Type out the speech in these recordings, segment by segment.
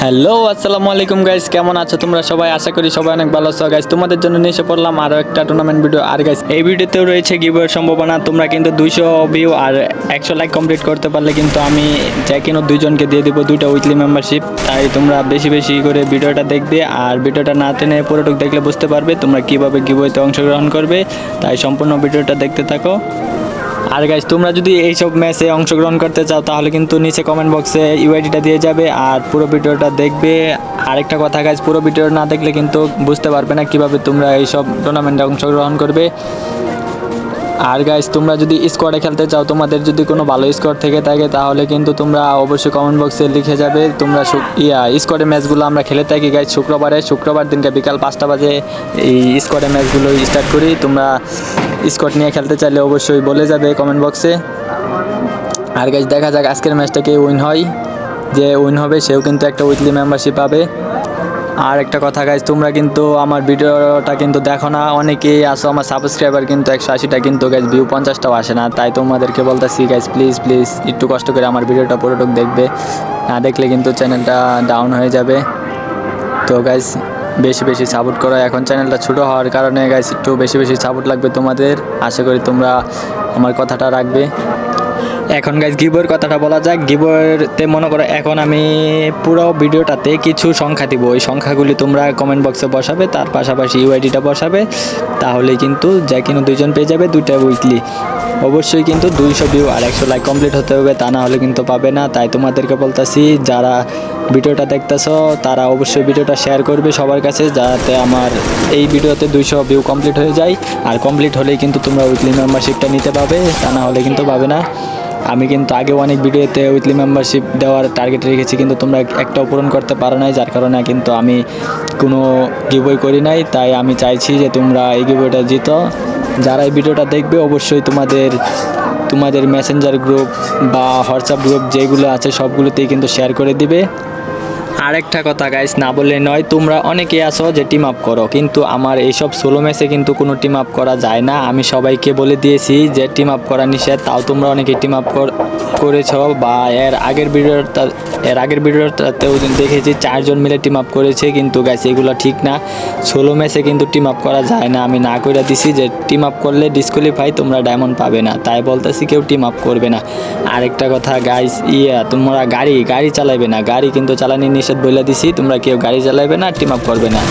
Hello আসসালামু আলাইকুম guys, কেমন আছো তোমরা সবাই? আশা করি সবাই অনেক ভালো আছো গাইস। তোমাদের জন্য নিয়ে এসে পড়লাম আরও একটা টুর্নামেন্ট ভিডিও। আর গাইস এই ভিডিওতেও রয়েছে গিভওয়ের সম্ভাবনা। তোমরা কিন্তু 200 ভিউ আর 100 লাইক কমপ্লিট করতে পারলে কিন্তু আমি যে কোনো দুইজনকে দিয়ে দিব 2টা উইকলি মেম্বারশিপ। তাই তোমরা বেশি বেশি করে ভিডিওটা দেখবে, আর ভিডিওটা না টেনে পুরোটুক দেখলে বুঝতে পারবে তোমরা কিভাবে গিভওয়েতে অংশগ্রহণ করবে। তাই সম্পূর্ণ ভিডিওটা দেখতে থাকো। আর গাইস তোমরা যদি এইসব ম্যাচে অংশগ্রহণ করতে চাও তাহলে কিন্তু নিচে কমেন্ট বক্সে ইউআইডিটা দিয়ে যাবে আর পুরো ভিডিওটা দেখবে। আরেকটা কথা গাইস, পুরো ভিডিও না দেখলে কিন্তু বুঝতে পারবে না কিভাবে তোমরা এইসব টুর্নামেন্টে অংশগ্রহণ করবে। আর গাইস তোমরা যদি স্কোয়াডে খেলতে চাও, তোমাদের যদি কোনো ভালো স্কোয়াড থেকে থাকে তাহলে কিন্তু তোমরা অবশ্যই কমেন্ট বক্সে লিখে যাবে। তোমরা স্কোয়াডের ম্যাচগুলো আমরা খেলে থাকি গাইস শুক্রবার দিনকে বিকাল 5টা বাজে এই স্কোয়াডের ম্যাচগুলো স্টার্ট করি। তোমরা স্কোয়াড নিয়ে খেলতে চাইলে অবশ্যই বলে যাবে কমেন্ট বক্সে। আর গাইস দেখা যাক আজকের ম্যাচটা কে উইন হয়। যে উইন হবে সেও কিন্তু একটা উইকলি মেম্বারশিপ পাবে। আর একটা কথা গাইজ, তোমরা কিন্তু আমার ভিডিওটা কিন্তু দেখো না, অনেকেই আসো আমার সাবস্ক্রাইবার কিন্তু 180টা, কিন্তু গাইজ ভিউ 50টাও আসে না। তাই তোমাদেরকে বলতেছি গাইজ প্লিজ একটু কষ্ট করে আমার ভিডিওটা পুরোটুক দেখবে, না দেখলে কিন্তু চ্যানেলটা ডাউন হয়ে যাবে। তো গাইজ বেশি বেশি সাপোর্ট করো। এখন চ্যানেলটা ছোটো হওয়ার কারণে গাইজ একটু বেশি বেশি সাপোর্ট লাগবে তোমাদের। আশা করি তোমরা আমার কথাটা রাখবে। এখন গাইজ গিভওয়ের কথাটা বলা যাক। গিভওয়েতে মনে করো এখন আমি পুরো ভিডিওটাতে কিছু সংখ্যা দিব, ওই সংখ্যাগুলি তোমরা কমেন্ট বক্সে বসাবে, তার পাশাপাশি ইউআইডিটা বসাবে, তাহলেই কিন্তু যে কোনো দুইজন পেয়ে যাবে 2টা উইকলি। অবশ্যই কিন্তু 200 ভিউ আর 100 লাইক কমপ্লিট হতে হবে, তা না হলে কিন্তু পাবে না। তাই তোমাদেরকে বলতেছি যারা ভিডিওটা দেখতেছো তারা অবশ্যই ভিডিওটা শেয়ার করবে সবার কাছে, যাতে আমার এই ভিডিওতে 200 ভিউ কমপ্লিট হয়ে যায়। আর কমপ্লিট হলেই কিন্তু তোমরা উইকলি মেম্বারশিপটা নিতে পাবে, তা না হলে কিন্তু পাবে না। আমি কিন্তু আগে অনেক ভিডিওতে উইকলি মেম্বারশিপ দেওয়ার টার্গেট রেখেছি, কিন্তু তোমরা একটাও পূরণ করতে পারো নাই, যার কারণে কিন্তু আমি কোনো গিভওয়ে করি নাই। তাই আমি চাইছি যে তোমরা এই গিভওয়েটা জিতো। যারা এই ভিডিওটা দেখবে অবশ্যই তোমাদের মেসেঞ্জার গ্রুপ বা হোয়াটসঅ্যাপ গ্রুপ যেগুলো আছে সবগুলোতেই কিন্তু শেয়ার করে দিবে। আরেকটা কথা গাইস, না বললে নয়, তোমরা অনেকে আছো যে টিম আপ করো, কিন্তু আমার এইসব সোলো ম্যাচে কিন্তু কোনো টিম আপ করা যায় না। আমি সবাইকে বলে দিয়েছি যে টিম আপ করা নিষেধ, তাও তোমরা অনেকে টিম আপ করেছ। বা এর আগের ভিডিওটাতেও দেখেছি 4 জন মিলে টিম আপ করেছে, কিন্তু গাইস এগুলো ঠিক না। সোলো ম্যাচে কিন্তু টিম আপ করা যায় না। আমি না করে দিছি যে টিম আপ করলে ডিসকোয়ালিফাই, তোমরা ডায়মন্ড পাবে না। তাই বলতেছি কেউ টিম আপ করবে না। আরেকটা কথা গাইস, তোমরা গাড়ি চালাবে না, গাড়ি কিন্তু চালানি নিষেধ বলে দিছি। তোমরা কেউ গাড়ি চালাবে না, টিম আপ করবে না,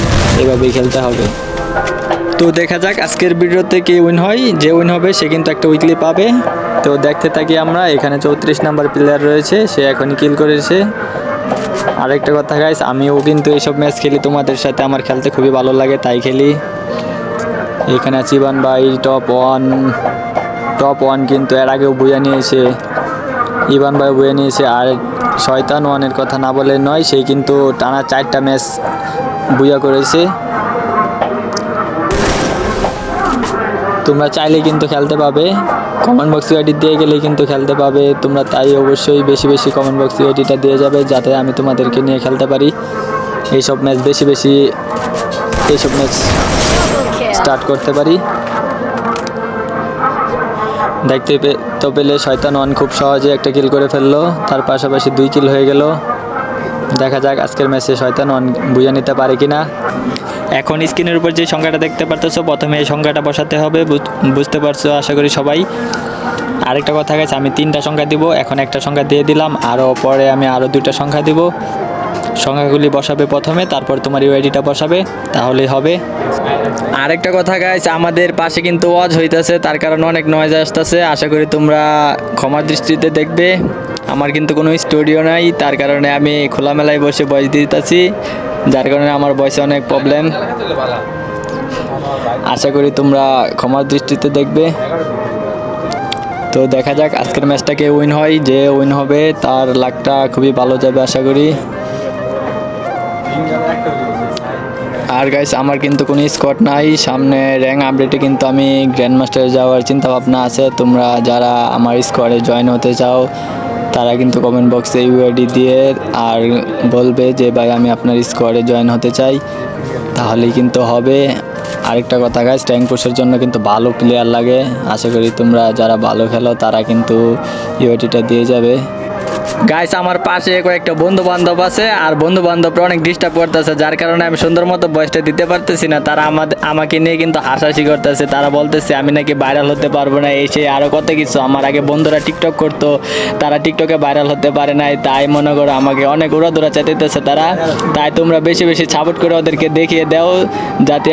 এভাবেই খেলতে হবে। তো দেখা যাক আজকের ভিডিওতে কে উইন হয়। যে উইন হবে সে কিন্তু একটা উইকলি পাবে। তো দেখতে থাকি আমরা। এখানে 34 নাম্বার প্লেয়ার রয়েছে, সে এখনই কিল করেছে। আরেকটা কথা গাইস, আমিও কিন্তু এইসব ম্যাচ খেলি তোমাদের সাথে, আমার খেলতে খুবই ভালো লাগে তাই খেলি। এখানে চিবান ভাই টপ ওয়ান কিন্তু এর আগেও বুয়া নিয়েছে, ইবান ভাই বুয়ে নিয়েছে। আর শয়তান ওয়ানের কথা না বলে নয়, সেই কিন্তু টানা 4টা ম্যাচ বুয়া করেছে। তোমরা চাইলে কিন্তু খেলতে পাবে, কমেন্ট বক্স আইডি দিয়ে গেলে কিন্তু খেলতে পাবে তোমরা। তাই অবশ্যই বেশি বেশি কমেন্ট বক্স আইডিটা দিয়ে যাবে, যাতে আমি তোমাদেরকে নিয়ে খেলতে পারি। এইসব ম্যাচ এইসব ম্যাচ স্টার্ট করতে পারি। দেখতে তো পেলে শয়তান ওয়ান খুব সহজে একটা কিল করে ফেললো, তার পাশাপাশি 2 কিল হয়ে গেল। দেখা যাক আজকের ম্যাচে শয়তান ওয়ান বুঝে নিতে পারে কিনা। এখন স্ক্রিনের উপর যে সংখ্যাটা দেখতে পারতেছো, প্রথমে এই সংখ্যাটা বসাতে হবে, বুঝতে পারছো আশা করি সবাই। আরেকটা কথা গেছে, আমি 3টা সংখ্যা দিব, এখন একটা সংখ্যা দিয়ে দিলাম, আরও পরে আমি আরও 2টা সংখ্যা দিব। সংখ্যাগুলি বসাবে প্রথমে, তারপর তোমার ইউআইডিটা বসাবে, তাহলেই হবে। আরেকটা কথা গাইস, আমাদের পাশে কিন্তু ওয়াজ হইতেছে, তার কারণে অনেক নয়েজ আসতেছে। আশা করি তোমরা ক্ষমার দৃষ্টিতে দেখবে। আমার কিন্তু কোনো স্টুডিও নাই, তার কারণে আমি খোলামেলায় বসে ভয়েস দিতেছি, যার কারণে আমার ভয়েসে অনেক প্রবলেম। আশা করি তোমরা ক্ষমার দৃষ্টিতে দেখবে। তো দেখা যাক আজকের ম্যাচটাকে উইন হয়। যে উইন হবে তার লাকটা খুবই ভালো যাবে আশা করি। আর গাইস আমার কিন্তু কোনো স্কোয়াড নাই, সামনে র্যাঙ্ক আপডেটে কিন্তু আমি গ্র্যান্ড মাস্টারে যাওয়ার চিন্তা ভাবনা আছে। তোমরা যারা আমার স্কোয়াডে জয়েন হতে চাও তারা কিন্তু কমেন্ট বক্সে ইউআইডি দিয়ে আর বলবে যে ভাই আমি আপনার স্কোয়াডে জয়েন হতে চাই, তাহলেই কিন্তু হবে। আরেকটা কথা গাইস, র্যাঙ্ক পুশের জন্য কিন্তু ভালো প্লেয়ার লাগে। আশা করি তোমরা যারা ভালো খেলো তারা কিন্তু ইউআইডিটা দিয়ে যাবে। গাইস আমার পাশে কয়েকটা বন্ধু বান্ধব আছে, আর বন্ধু বান্ধবরা অনেক ডিস্টার্ব করতেছে, যার কারণে আমি সুন্দর মতো ভয়েসটা দিতে পারতেছি না। তারা আমাকে নিয়ে কিন্তু হাসাহাসি করতেছে, তারা বলতেছে আমি নাকি ভাইরাল হতে পারবো না, এসে আরো কত কিছু। আমার আগে বন্ধুরা টিকটক করতো, তারা টিকটকে ভাইরাল হতে পারে নাই, তাই মনে করো আমাকে অনেক উড়াদুরা চাইতেছে তারা। তাই তোমরা বেশি বেশি সাপোর্ট করে ওদেরকে দেখিয়ে দাও, যাতে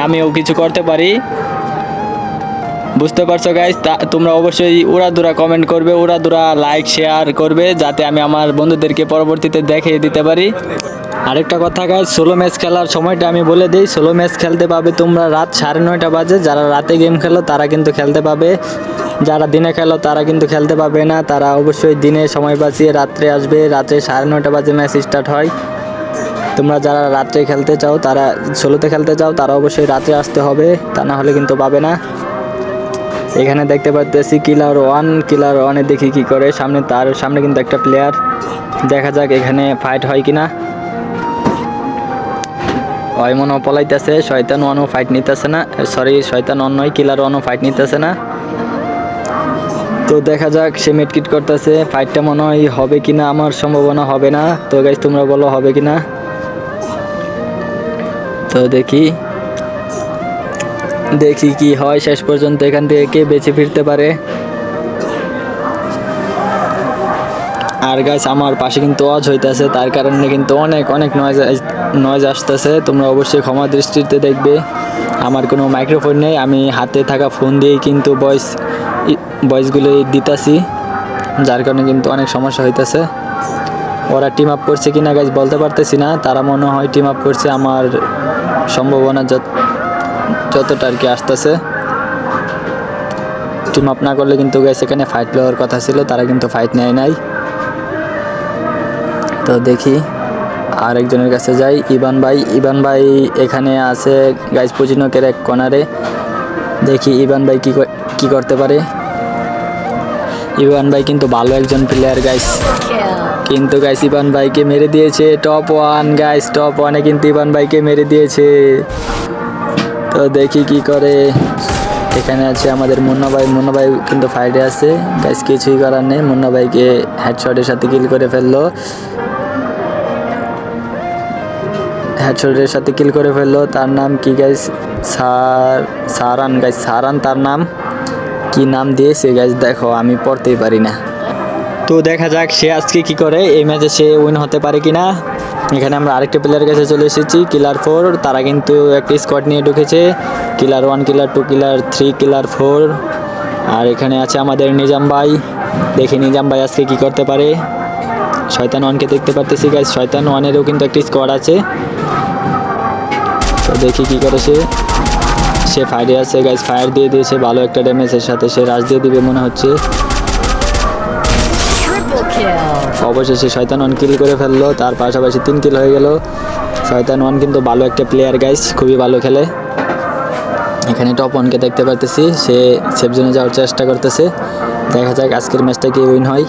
আমিও কিছু করতে পারি। বুঝতে পারছো গাইস? তোমরা অবশ্যই উড়াদুরা কমেন্ট করবে, উড়াদুরা লাইক শেয়ার করবে, যাতে আমি আমার বন্ধুদেরকে পরবর্তীতে দেখিয়ে দিতে পারি। আরেকটা কথা গাইস, 16 ম্যাচ খেলার সময়টা আমি বলে দিই। 16 ম্যাচ খেলতে পাবে তোমরা রাত 9:30 বাজে। যারা রাতে গেম খেলো তারা কিন্তু খেলতে পাবে, যারা দিনে খেলো তারা কিন্তু খেলতে পাবে না। তারা অবশ্যই দিনে সময় বাঁচিয়ে রাত্রে আসবে। রাত্রে 9:30 বাজে ম্যাচ স্টার্ট হয়। তোমরা যারা রাত্রে খেলতে চাও, তারা 16তে খেলতে চাও, তারা অবশ্যই রাত্রে আসতে হবে, তা না হলে কিন্তু পাবে না। এখানে দেখতে পাচ্ছি কিলার ওয়ানে দেখি কি করে। তার সামনে কিন্তু একটা প্লেয়ার, দেখা যাক এখানে ফাইট হয় কিনা। ওই মনে পলাইতেছে, শয়তান ওয়ানও ফাইট নিতেছে না, সরি শয়তান ওয়ান নয়, কিলার ওয়ানও ফাইট নিতেছে না। তো দেখা যাক, সে মেডকিট করতেছে। ফাইটটা মনে হয় হবে কিনা, আমার সম্ভাবনা হবে না। তো গাইস তোমরা বলো হবে কিনা। তো দেখি কি হয় শেষ পর্যন্ত, এখান থেকে কে বেঁচে ফিরতে পারে। আর গাইস আমার পাশে কিন্তু ওয়াজ হইতেছে, তার কারণে কিন্তু অনেক নয়েজ আসতেছে। তোমরা অবশ্যই ক্ষমা দৃষ্টিতে দেখবে। আমার কোনো মাইক্রোফোন নেই, আমি হাতে থাকা ফোন দিয়েই কিন্তু ভয়েসগুলো দিতাছি, যার কারণে কিন্তু অনেক সমস্যা হইতেছে। ওরা টিম আপ করছে কিনা গাইস বলতে পারতেছি না। তারা মনে হয় টিম আপ করছে, আমার সম্ভাবনা যতটা আর কি আসতেছে। টিম আপ না করলে কিন্তু গাইস এখানে ফাইট লওয়ার কথা ছিল, তারা কিন্তু ফাইট নেয় নাই। তো দেখি আরেকজনের কাছে যাই। ইবান ভাই এখানে আছে গাইস পজিনকের এক কর্নারে। দেখি ইবান ভাই কি করতে পারে। ইবান ভাই কিন্তু ভালো একজন প্লেয়ার গাইস, কিন্তু গাইস ইবান ভাইকে মেরে দিয়েছে টপ 1 গাইস। টপ 1-এ কিন্তু ইবান ভাইকে মেরে দিয়েছে। তো দেখি কি করে। এখানে আছে আমাদের মুন্না ভাই কিন্তু ফাইটে আছে গাইস, কিছুই করার নেই। মুন্না ভাইকে হেডশটের সাথে কিল করে ফেললো, তার নাম কি গাইস? সারান গাইস, সারান তার নাম। কি নাম দিয়েছে গাইস দেখো, আমি পড়তেই পারি না। তো দেখা যাক সে আজকে কি করে, এই ম্যাচে সে উইন হতে পারে কিনা। এখানে আমরা আরেকটা প্লেয়ারের কাছে চলে এসেছি, কিলার 4। তারা কিন্তু একটা স্কোয়াড নিয়ে ঢুকেছে, কিলার 1, কিলার 2, কিলার 3, কিলার 4। আর এখানে আছে আমাদের নিজাম ভাই। দেখি নিজাম ভাই আজকে কি করতে পারে। শয়তান 1-কে দেখতে পারতেছি গাইস, শয়তান 1-এরও কিন্তু একটা স্কোয়াড আছে। তো দেখি কি করে সে ফায়ারে আছে গাইস, ফায়ার দিয়ে দিয়েছে ভালো একটা ড্যামেজের সাথে। সে রাশ দিয়ে দিবে মনে হচ্ছে। অবশেষে শয়তান 1 কিল করে ফেললো, তার পাশাপাশি 3 কিল হয়ে গেল। শয়তান 1 কিন্তু ভালো একটা প্লেয়ার গাইস, খুবই ভালো খেলে। এখানে টপ 1-কে দেখতে পারতেছি, সে সেফ জোনে যাওয়ার চেষ্টা করতেছে। দেখা যাক আজকের ম্যাচটা কি উইন হয়।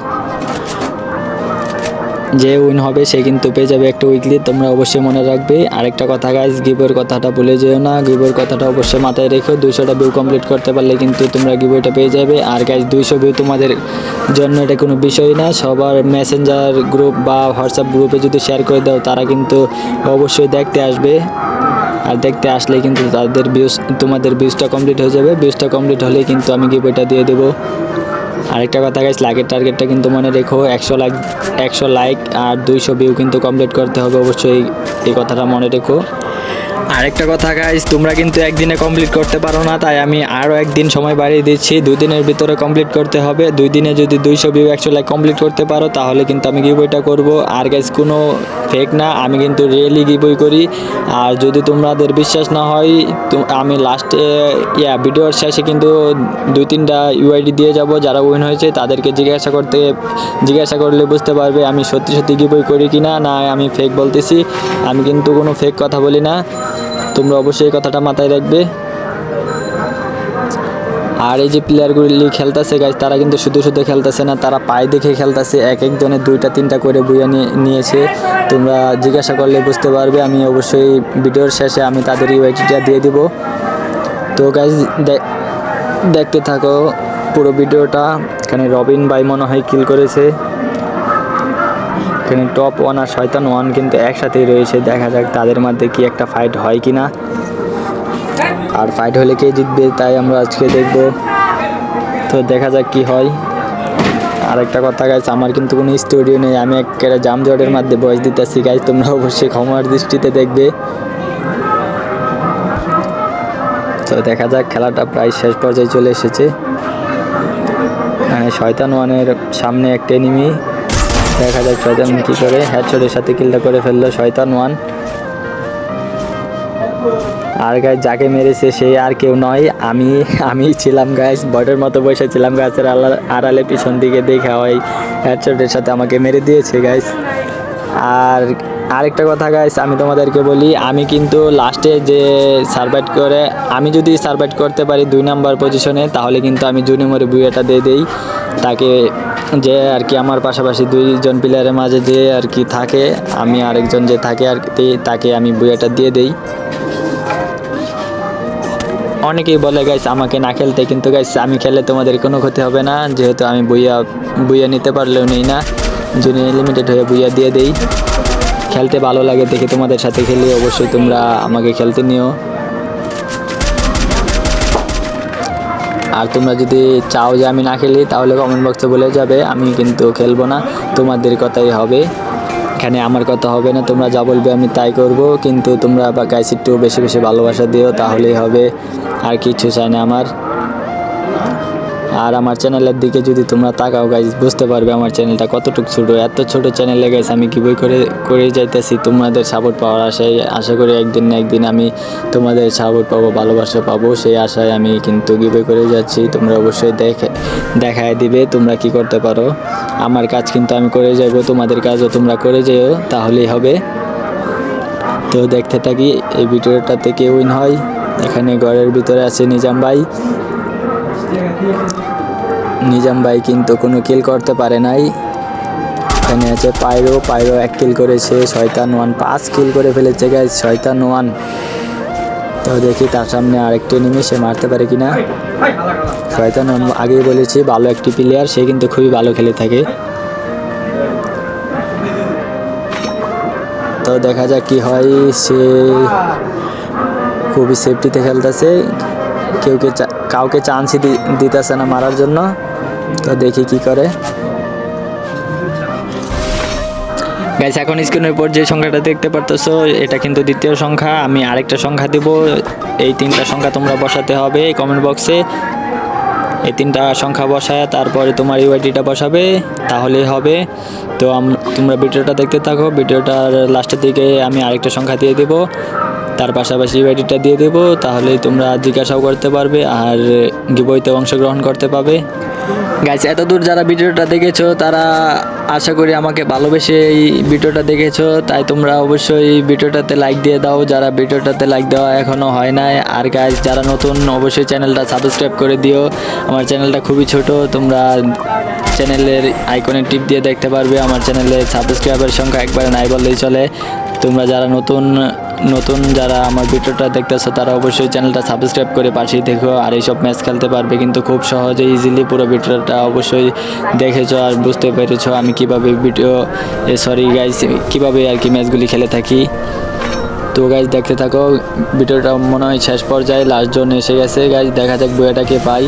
যে উইন হবে সে কিন্তু পেয়ে যাবে একটা উইকলি, তোমরা অবশ্যই মনে রাখবে। আরেকটা কথা গাইস, গিভওয়ের কথাটা ভুলে যেও না, গিভওয়ের কথাটা অবশ্যই মাথায় রেখো। 200টা ভিউ কমপ্লিট করতে পারলে কিন্তু তোমরা গিভওয়েটা পেয়ে যাবে। আর গাইস 200 ভিউ তোমাদের জন্য এটা কোনো বিষয় না, সবার মেসেঞ্জার গ্রুপ বা হোয়াটসঅ্যাপ গ্রুপে যদি শেয়ার করে দাও, তারা কিন্তু অবশ্যই দেখতে আসবে। আর দেখতে আসলে কিন্তু তোমাদের ভিউজটা কমপ্লিট হয়ে যাবে। ভিউজটা কমপ্লিট হলেই কিন্তু আমি গিভওয়েটা দিয়ে দেবো। আরেকটা কথা গাইস, লাইকের টার্গেটটা কিন্তু মনে রেখো, 100 লাইক আর 200 ভিউ কিন্তু কমপ্লিট করতে হবে, অবশ্যই এই কথাটা মনে রেখো। আরেকটা কথা গাইস, তোমরা কিন্তু একদিনে কমপ্লিট করতে পারো না, তাই আমি আরও একদিন সময় বাড়িয়ে দিচ্ছি। 2 দিনের ভিতরে কমপ্লিট করতে হবে। 2 দিনে যদি 200 ভিউ 100 লাইক কমপ্লিট করতে পারো, তাহলে কিন্তু আমি গিভওয়েটা করব। আর গাইস কোনো ফেক না, আমি কিন্তু রিয়েলি গিভওয়ে করি। আর যদি তোমাদের বিশ্বাস না হয়, আমি লাস্টে ভিডিওর শেষে কিন্তু 2-3টা ইউআইডি দিয়ে যাব, যারা উইন হয়েছে তাদেরকে জিজ্ঞাসা করলে বুঝতে পারবে আমি সত্যি গিভওয়ে করি কিনা, না আমি ফেক বলতেছি। আমি কিন্তু কোনো ফেক কথা বলি না, তোমরা অবশ্যই এই কথাটা মাথায় রাখবে। আর এই যে প্লেয়ারগুলি খেলতেছে গাইস, তারা কিন্তু শুধু খেলতেছে না, তারা পায়ে দেখে খেলতেছে। এক একজনে 2টা-3টা করে বুয়া নিয়েছে, তোমরা জিজ্ঞাসা করলে বুঝতে পারবে। আমি অবশ্যই ভিডিওর শেষে আমি তাদের ইউআইডিটা দিয়ে দিব। তো গাইস দেখতে থাকো পুরো ভিডিওটা। এখানে রবিন ভাই মনে হয় কিল করেছে, এখানে টপ 1 আর শয়তান 1 কিন্তু একসাথেই রয়েছে। দেখা যাক তাদের মধ্যে কি একটা ফাইট হয় কিনা, আর ফাইট হলে কে জিতবে তাই আমরা আজকে দেখব। তো দেখা যাক কি হয়। আরেকটা কথা গাইস, আমার কিন্তু কোনো স্টুডিও নেই, আমি একেবারে জামজটের মধ্যে ভয়েস দিতেছি গাইস, তোমরা অবশ্যই ক্ষমার দৃষ্টিতে দেখবে। তো দেখা যাক, খেলাটা প্রায় শেষ পর্যায়ে চলে এসেছে। মানে শয়তান 1-এর সামনে একটা এনিমি, দেখা যাক শয়তান কি করে। হেডশটের সাথে কিলটা করে ফেললো শয়তান 1। আর গাইস যাকে মেরেছে সে আর কেউ নয়, আমি ছিলাম গাইস, বটের মতো বসে ছিলাম গাছের আড়ালে, পিছন দিকে দেখা হয় হেডশটের সাথে আমাকে মেরে দিয়েছে গাইস। আর আরেকটা কথা গাইস, আমি তোমাদেরকে বলি, আমি কিন্তু লাস্টে যে সার্ভাইভ করে, আমি যদি সার্ভাইভ করতে পারি 2 নাম্বার পজিশনে, তাহলে কিন্তু আমি জুনিমরে বুয়াটা দিয়ে দেই তাকে, যে আর কি আমার পাশাপাশি 2জন প্লেয়ারের মাঝে যে আর কি থাকে, আমি আরেকজন যে থাকে আর কি তাকে আমি বুয়াটা দিয়ে দেই। অনেকেই বলে গাইস আমাকে না খেলতে, কিন্তু গাইস আমি খেলে তোমাদের কোনো ক্ষতি হবে না, যেহেতু আমি বুইয়া নিতে পারলেও নেই না, জুনিয়র লিমিটেড হয়ে বুইয়া দিয়ে দেই। খেলতে ভালো লাগে দেখে তোমাদের সাথে খেলি, অবশ্যই তোমরা আমাকে খেলতে নিও। আর তোমরা যদি চাও যে আমি না খেলি, তাহলে কমেন্ট বক্সে বলে যাবে, আমি কিন্তু খেলবো না, তোমাদের কথাই হবে, এখানে আমার কথা হবে না। তোমরা যা বলবে আমি তাই করব, কিন্তু তোমরা গাইস একটু বেশি বেশি ভালোবাসা দিও, তাহলেই হবে, আর কিছু চাই না আমার। আর আমার চ্যানেলের দিকে যদি তোমরা তাকাও গাইস, বুঝতে পারবে আমার চ্যানেলটা কতটুকু ছোটো। এত ছোট চ্যানেলে গাইস আমি কীভাবে করে যাইতেছি তোমাদের সাপোর্ট পাওয়ার আশায়। আশা করি একদিন না একদিন আমি তোমাদের সাপোর্ট পাবো, ভালোবাসা পাবো, সেই আশায় আমি কিন্তু কীভাবে করে যাচ্ছি। তোমরা অবশ্যই দেখায় দিবে তোমরা কি করতে পারো। আমার কাজ কিন্তু আমি করে যাবো, তোমাদের কাজও তোমরা করে যেও, তাহলেই হবে। তো দেখতে থাকি এই ভিডিওটাতে কে উইন হয়। এখানে ঘরের ভিতরে আছে নিজাম ভাই কিন্তু কোনো কিল করতে পারে নাই। এখানে আছে পায়রো 1 কিল করেছে, শয়তান 1 5 কিল করে ফেলেছে গাইস, শয়তান 1। তো দেখি তার সামনে আরেকটি এনিমি, সে মারতে পারে কিনা। শয়তান 1 আগেই বলেছি ভালো একটি প্লেয়ার, সে কিন্তু খুবই ভালো খেলে থাকে। তো দেখা যাক কি হয়, সে খুবই সেফটিতে খেলতেছে, কাউকে চান্সই দিতেছে না মারার জন্য। তো দেখি কি করে গাইস। এখন স্ক্রিনের উপর যে সংখ্যাটা দেখতে পারতেছো, এটা কিন্তু দ্বিতীয় সংখ্যা। আমি আরেকটা সংখ্যা দেব, এই 3টা সংখ্যা তোমরা বসাতে হবে কমেন্ট বক্সে। এই 3টা সংখ্যা বসায় তারপরে তোমার ইউআইডিটা বসাবে, তাহলেই হবে। তো তোমরা ভিডিওটা দেখতে থাকো, ভিডিওটার লাস্টের দিকে আমি আরেকটা সংখ্যা দিয়ে দেবো, তার পাশাপাশি ইউআইডিটা দিয়ে দেবো, তাহলেই তোমরা জিজ্ঞাসাও করতে পারবে আর গিভওয়েতে অংশগ্রহণ করতে পারবে। গাইস এতদূর যারা ভিডিওটা দেখেছো, তারা আশা করি আমাকে ভালোবেসে এই ভিডিওটা দেখেছো, তাই তোমরা অবশ্যই ভিডিওটাতে লাইক দিয়ে দাও, যারা ভিডিওটাতে লাইক দেওয়া এখনও হয় নাই। আর গাইস যারা নতুন, অবশ্যই চ্যানেলটা সাবস্ক্রাইব করে দিও। আমার চ্যানেলটা খুবই ছোট, তোমরা চ্যানেলের আইকনে টিপ দিয়ে দেখতে পারবে। আমার চ্যানেলের সাবস্ক্রাইবার সংখ্যা একবারে নাই বললেই চলে। তোমরা যারা নতুন যারা আমার ভিডিওটা দেখতেছো, তারা অবশ্যই চ্যানেলটা সাবস্ক্রাইব করে পাশেই দেখো, আর এইসব ম্যাচ খেলতে পারবে কিন্তু খুব সহজে ইজিলি। পুরো ভিডিওটা অবশ্যই দেখেছো আর বুঝতে পেরেছো আমি কিভাবে কিভাবে আর কি ম্যাচগুলি খেলে থাকি। তো গাইজ দেখতে থাকো, ভিডিওটা মনে হয় শেষ পর্যায়ে, লাস্ট জোন এসে গেছে গাইজ। দেখা যাক বুয়াটাকে পাই।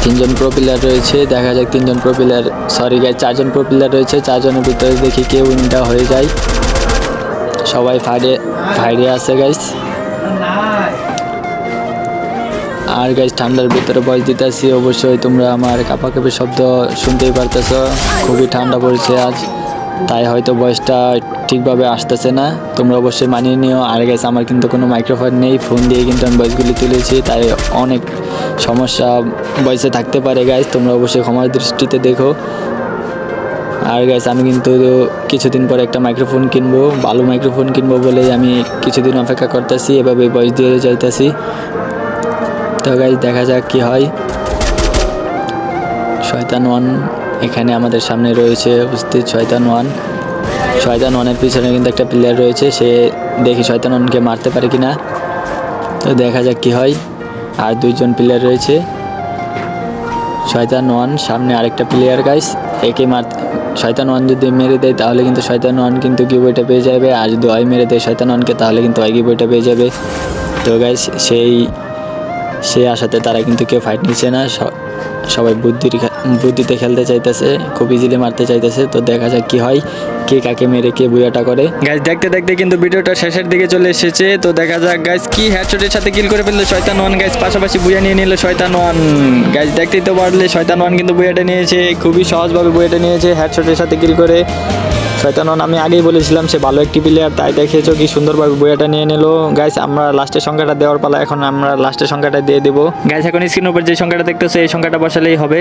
3জন প্রো প্লেয়ার রয়েছে, দেখা যাক 3জন প্রো প্লেয়ার, সরি গাইজ 4জন প্রো প্লেয়ার রয়েছে, 4জনের ভিতরে দেখি কে উইনটা হয়ে যায়। সবাই ফাইডে আছে গাইজ। আর গাইজ ঠান্ডার ভিতরে ভয়েস দিতেছি, অবশ্যই তোমরা আমার কাঁপাকাঁপি শব্দ শুনতেই পারতেছো, খুবই ঠান্ডা পড়েছে আজ, তাই হয়তো ভয়েসটা ঠিকভাবে আসতেছে না, তোমরা অবশ্যই মানিয়ে নিও। আর গাইজ আমার কিন্তু কোনো মাইক্রোফোন নেই, ফোন দিয়ে কিন্তু আমি ভয়েসগুলি তুলেছি, তাই অনেক সমস্যা ভয়েসে থাকতে পারে গাইজ, তোমরা অবশ্যই ক্ষমার দৃষ্টিতে দেখো। আর গাইজ আমি কিন্তু কিছুদিন পরে একটা মাইক্রোফোন কিনবো, ভালো মাইক্রোফোন কিনবো বলে আমি কিছুদিন অপেক্ষা করতেছি, এভাবে ভয়েস দিয়ে যাইতেছি। তো গাইজ দেখা যাক কি হয়। শয়তান 1 এখানে আমাদের সামনে রয়েছে উপস্থিত, শয়তান 1-এর পিছনে কিন্তু একটা প্লেয়ার রয়েছে, সে দেখি শয়তান 1কে মারতে পারে কিনা। তো দেখা যাক কি হয়। আর 2জন প্লেয়ার রয়েছে, শয়তান 1 সামনে আরেকটা প্লেয়ার গাইস, একে মার শয়তান ওয়ান যদি মেরে দেয় তাহলে কিন্তু শয়তান ওয়ান কিন্তু গিভওয়েটা পেয়ে যাবে, আর যদি ওয়াই মেরে দেয় শয়তান ওয়ানকে তাহলে কিন্তু ওয়াই গিভওয়েটা পেয়ে যাবে। তো গাইস সেই আশাতে তারা কিন্তু কেউ ফাইট নিচ্ছে না, সবাই বুদ্ধিতে খেলতে চাইতেছে, খুব ইজিলি মারতে চাইতেছে। তো দেখা যাক কি হয়, কে কাকে মেরে কে বুয়াটা করে। গাইস দেখতে দেখতে কিন্তু ভিডিওটা শেষের দিকে চলে এসেছে। তো দেখা যাক গাইস কি হেডশটের সাথে কিল করে ফেললো শয়তান ওয়ান। গাইস পাশাপাশি বুয়া নিয়ে নিল শয়তান ওয়ান। গাইস দেখতেই তো পারলে শয়তান ওয়ান কিন্তু বুয়াটা নিয়েছে, খুবই সহজভাবে বুয়াটা নিয়েছে হেডশটের সাথে কিল করে। শয়তান ওয়ান আমি আগেই বলেছিলাম সে ভালো একটি প্লেয়ার, তাই দেখিয়েছো কি সুন্দরভাবে বুয়াটা নিয়ে নিল। গাইস আমরা লাস্টের সংখ্যাটা দেওয়ার পালা, এখন আমরা লাস্টের সংখ্যাটা দিয়ে দেবো। গাইস এখন স্ক্রিনের উপর যে সংখ্যাটা দেখতেছো এই সংখ্যাটা বসালেই হবে।